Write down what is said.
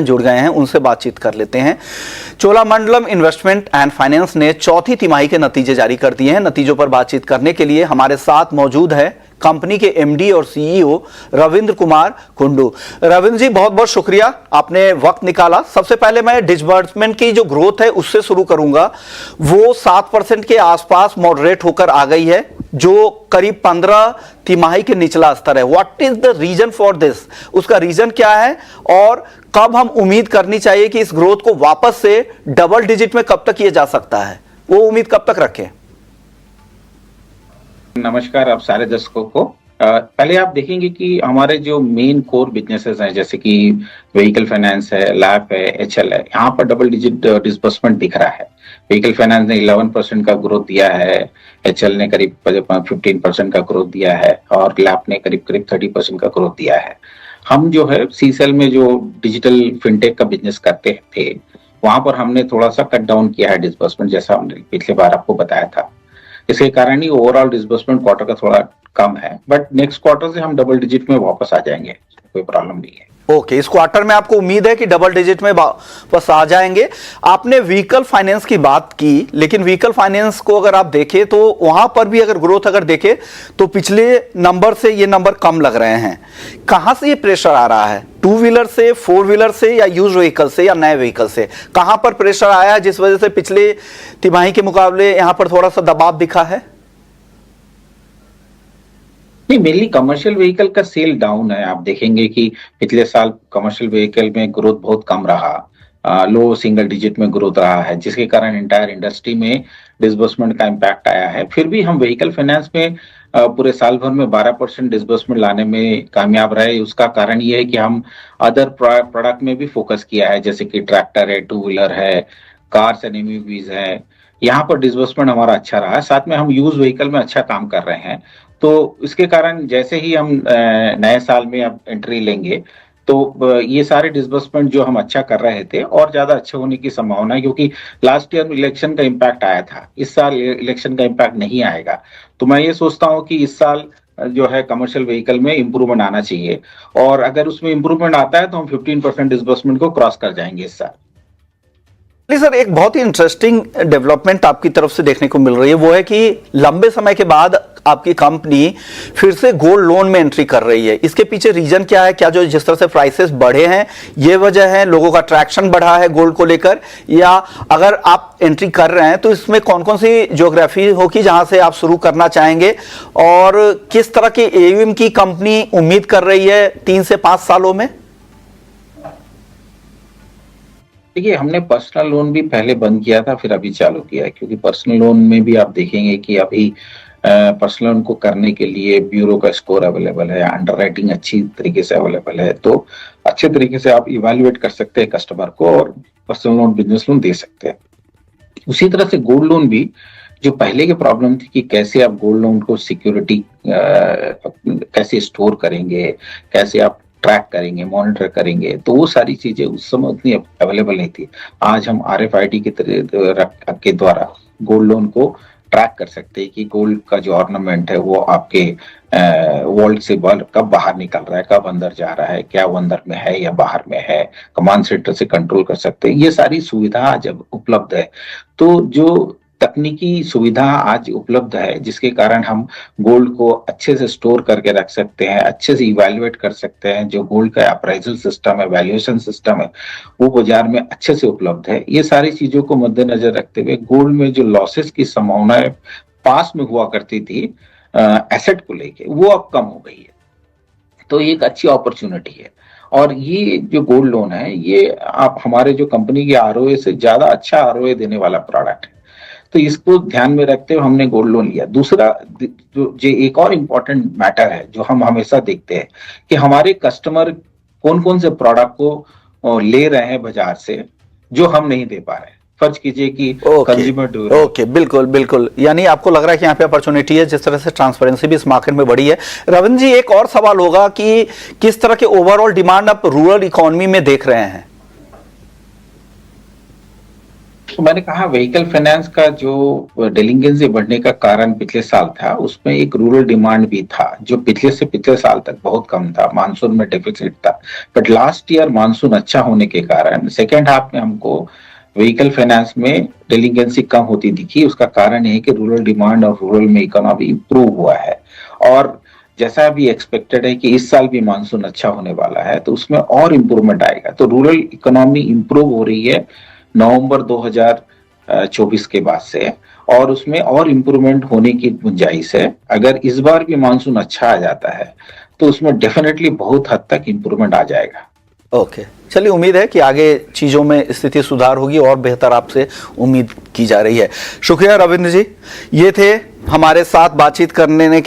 जुड़ गए हैं, उनसे बातचीत कर लेते हैं। चोलामंडलम इन्वेस्टमेंट एंड फाइनेंस ने चौथी तिमाही के नतीजे जारी कर दिए हैं। नतीजों पर बातचीत करने के लिए हमारे साथ मौजूद है कंपनी के एमडी और सीईओ रविंद्र कुमार कुंडू। रविंद्र जी, बहुत बहुत शुक्रिया, आपने वक्त निकाला। सबसे पहले मैं डिसबर्समेंट की जो ग्रोथ है उससे शुरू करूंगा। वो 7% के आसपास मॉडरेट होकर आ गई है, जो करीब 15 तिमाही के निचला स्तर है। What is the reason for this? उसका रीजन क्या है और कब हम उम्मीद करनी चाहिए कि इस ग्रोथ को वापस से डबल डिजिट में कब तक किया जा सकता है? वो उम्मीद कब तक रखें? नमस्कार आप सारे दर्शकों को। पहले आप देखेंगे कि हमारे जो मेन कोर बिजनेसेस हैं, जैसे कि व्हीकल फाइनेंस है, लैप है, एचएल है, यहाँ पर डबल डिजिट डिस्बर्समेंट दिख रहा है। व्हीकल फाइनेंस ने 11% का ग्रोथ दिया है, एचएल ने करीब 15% का ग्रोथ दिया है और लैप ने करीब 30% का ग्रोथ दिया है। हम जो है सीसेल में जो डिजिटल फिनटेक का बिजनेस करते थे, वहां पर हमने थोड़ा सा कट डाउन किया है डिस्बर्समेंट, जैसा हमने पिछले बार आपको बताया था। इसके कारण ही ओवरऑल डिस्बर्समेंट क्वार्टर का थोड़ा कम है, बट नेक्स्ट क्वार्टर से हम डबल डिजिट में वापस आ जाएंगे, कोई प्रॉब्लम नहीं है। ओके, इस क्वार्टर में आपको उम्मीद है कि डबल डिजिट में वापस आ जाएंगे। आपने व्हीकल फाइनेंस की बात की, लेकिन व्हीकल फाइनेंस को अगर आप देखें तो वहां पर भी अगर ग्रोथ अगर देखें तो पिछले नंबर से ये नंबर कम लग रहे हैं। कहां से ये प्रेशर आ रहा है? टू व्हीलर से, फोर व्हीलर से, या यूज व्हीकल से, या नए व्हीकल से? कहां पर प्रेशर आया जिस वजह से पिछले तिमाही के मुकाबले यहां पर थोड़ा सा दबाव दिखा है? नहीं, मेनली कमर्शियल व्हीकल का सेल डाउन है। आप देखेंगे कि पिछले साल कमर्शियल व्हीकल में ग्रोथ बहुत कम रहा, लो सिंगल डिजिट में ग्रोथ रहा है, जिसके कारण इंटायर इंडस्ट्री में डिसबर्समेंट का इम्पैक्ट आया है। फिर भी हम व्हीकल फाइनेंस में पूरे साल भर में 12% डिसबर्समेंट लाने में कामयाब रहे। उसका कारण ये है कि हम अदर प्रोडक्ट में भी फोकस किया है, जैसे कि ट्रैक्टर है, टू व्हीलर है, कार्स एंड एमयूवीज है। यहाँ पर डिसबर्समेंट हमारा अच्छा रहा है। साथ में हम यूज व्हीकल में अच्छा काम कर रहे हैं। तो इसके कारण जैसे ही हम नए साल में अब एंट्री लेंगे तो ये सारे डिसबर्समेंट जो हम अच्छा कर रहे थे और ज्यादा अच्छे होने की संभावना है, क्योंकि लास्ट ईयर इलेक्शन का इम्पैक्ट आया था, इस साल इलेक्शन का इम्पैक्ट नहीं आएगा। तो मैं ये सोचता हूँ कि इस साल जो है कमर्शियल व्हीकल में इंप्रूवमेंट आना चाहिए, और अगर उसमें इंप्रूवमेंट आता है तो हम 15% डिसबर्समेंट को क्रॉस कर जाएंगे इस साल। सर, एक बहुत ही इंटरेस्टिंग डेवलपमेंट आपकी तरफ से देखने को मिल रही है, वो है कि लंबे समय के बाद आपकी कंपनी फिर से गोल्ड लोन में एंट्री कर रही है। इसके पीछे रीजन क्या है? क्या जो जिस तरह से प्राइसेस बढ़े हैं ये वजह है, लोगों का ट्रैक्शन बढ़ा है गोल्ड को लेकर, या अगर आप एंट्री कर रहे हैं तो इसमें कौन कौन सी ज्योग्राफी होगी जहां से आप शुरू करना चाहेंगे, और किस तरह के एयूएम की कंपनी उम्मीद कर रही है 3 से 5 सालों में? देखिए, हमने पर्सनल लोन भी पहले बंद किया था, फिर अभी चालू किया है, क्योंकि पर्सनल लोन में भी आप देखेंगे कि अभी पर्सनल लोन को करने के लिए ब्यूरो का स्कोर अवेलेबल है, अंडरराइटिंग अच्छी तरीके से अवेलेबल है, तो अच्छे तरीके से आप इवैल्यूएट कर सकते हैं कस्टमर को और पर्सनल लोन, बिजनेस लोन दे सकते हैं। उसी तरह से गोल्ड लोन भी, जो पहले की प्रॉब्लम थी कि कैसे आप गोल्ड लोन को सिक्योरिटी कैसे स्टोर करेंगे, कैसे आप ट्रैक करेंगे, मॉनिटर करेंगे, तो वो सारी चीजें उस समय उतनी अवेलेबल नहीं थी। आज हम RFID के द्वारा गोल्ड लोन को ट्रैक कर सकते हैं कि गोल्ड का जो ऑर्नामेंट है वो आपके वॉल्ट से कब बाहर निकल रहा है, कब अंदर जा रहा है, क्या वो अंदर में है या बाहर में है, कमांड सेंटर से कंट्रोल कर सकते हैं। ये सारी सुविधा आज उपलब्ध है। तो जो तकनीकी सुविधा आज उपलब्ध है, जिसके कारण हम गोल्ड को अच्छे से स्टोर करके रख सकते हैं, अच्छे से इवैल्यूएट कर सकते हैं। जो गोल्ड का अप्राइजल सिस्टम है, वैल्यूएशन सिस्टम है, वो बाजार में अच्छे से उपलब्ध है। ये सारी चीजों को मद्देनजर रखते हुए गोल्ड में जो लॉसेस की संभावना पास में हुआ करती थी एसेट को लेके, वो अब कम हो गई है। तो ये एक अच्छी अपॉर्चुनिटी है, और ये जो गोल्ड लोन है ये आप हमारे जो कंपनी के ROA से ज्यादा अच्छा ROA देने वाला प्रोडक्ट है। तो इसको ध्यान में रखते हुए हमने गोल्ड लोन लिया। दूसरा जो एक और इम्पोर्टेंट मैटर है जो हम हमेशा देखते हैं कि हमारे कस्टमर कौन कौन से प्रोडक्ट को ले रहे हैं बाजार से जो हम नहीं दे पा रहे हैं। फर्ज कीजिए कि कंज्यूमर ड्यूरेबल। ओके, बिल्कुल बिल्कुल, यानी आपको लग रहा है कि यहाँ पे अपॉर्चुनिटी है, जिस तरह से ट्रांसपेरेंसी भी इस मार्केट में बढ़ी है। रविंद्र जी, एक और सवाल होगा कि किस तरह के ओवरऑल डिमांड आप रूरल इकोनॉमी में देख रहे हैं? तो मैंने कहा व्हीकल फाइनेंस का जो डेलिंजेंसी बढ़ने का कारण पिछले साल था, उसमें एक रूरल डिमांड भी था जो पिछले से पिछले साल तक बहुत कम था, मानसून में डेफिसिट था। बट लास्ट ईयर मानसून अच्छा होने के कारण सेकेंड हाफ में हमको व्हीकल फाइनेंस में डेलिंजेंसी कम होती दिखी। उसका कारण ये है कि रूरल डिमांड और रूरल में इकोनॉमी इंप्रूव हुआ है, और जैसा भी एक्सपेक्टेड है कि इस साल भी मानसून अच्छा होने वाला है, तो उसमें और इम्प्रूवमेंट आएगा। तो रूरल इकोनॉमी इंप्रूव हो रही है नवंबर 2024 के बाद से, और उसमें और इम्प्रूवमेंट होने की गुंजाइश है। अगर इस बार भी मानसून अच्छा आ जाता है तो उसमें डेफिनेटली बहुत हद तक इम्प्रूवमेंट आ जाएगा। ओके, चलिए, उम्मीद है कि आगे चीज़ों में स्थिति सुधार होगी और बेहतर आपसे उम्मीद की जा रही है। शुक्रिया रविंद्र जी, ये थे हमारे साथ बातचीत करने